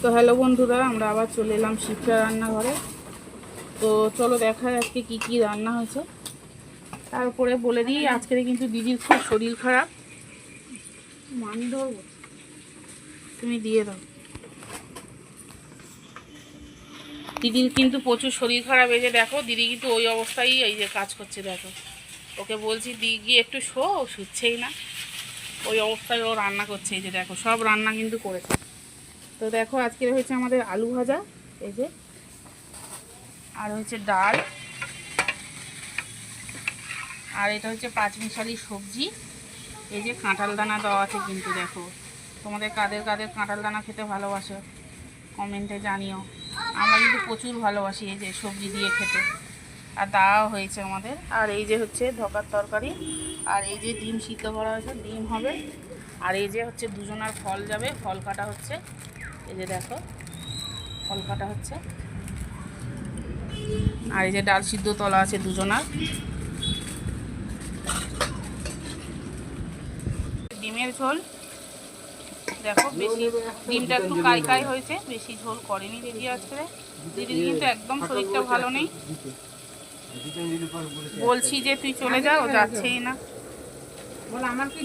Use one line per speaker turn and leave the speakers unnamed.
তো হ্যালো বন্ধুরা, আমরা আবার চলে এলাম শিপ্রা রান্নাঘরে। তো চলো দেখায় আজকে কি কি রান্না হয়েছে। তারপরে বলে দিই, আজকে কিন্তু দিদির খুব শরীর খারাপ। মানি ধরবো, তুমি দিয়ে দাও। দিদির কিন্তু প্রচুর শরীর খারাপ। এই যে দেখো, দিদি কিন্তু ওই অবস্থায় এই যে কাজ করছে। দেখো, ওকে বলছি দি গিয়ে একটু শো, ও শুচ্ছেই না। ওই অবস্থায় ও রান্না করছে। এই যে দেখো, সব রান্না কিন্তু করেছে। তো দেখো, আজকে হয়েছে আমাদের আলু ভাজা, এই যে, আর হচ্ছে ডাল, আর এটা হচ্ছে পাঁচমিশালি সবজি। এই যে কাঁঠাল দানা দেওয়া আছে কিন্তু। দেখো, তোমাদের কাদের কাদের কাঁঠাল দানা খেতে ভালোবাসে কমেন্টে জানিও। আমরা কিন্তু প্রচুর ভালোবাসি এই যে সবজি দিয়ে খেতে। আর দেওয়া হয়েছে আমাদের। আর এই যে হচ্ছে ধকার তরকারি, আর এই যে ডিম সিদ্ধ করা হয়েছে, ডিম হবে। আর এই যে হচ্ছে দুজনার ফল যাবে, ফল কাটা হচ্ছে। এই যে দেখো, ফল কাটা হচ্ছে। আর এই যে ডাল সিদ্ধ তলা আছে দুজনার। ডিমের ঝোল দেখো, বেশি ডিমটা একটু কাই কাই হয়েছে, বেশি ঝোল করেনি দিদি আজকে। দিদির কিন্তু একদম শরীরটা ভালো নেই। বলছি যে তুই চলে যাও, যাচ্ছেই না। বল আমার কি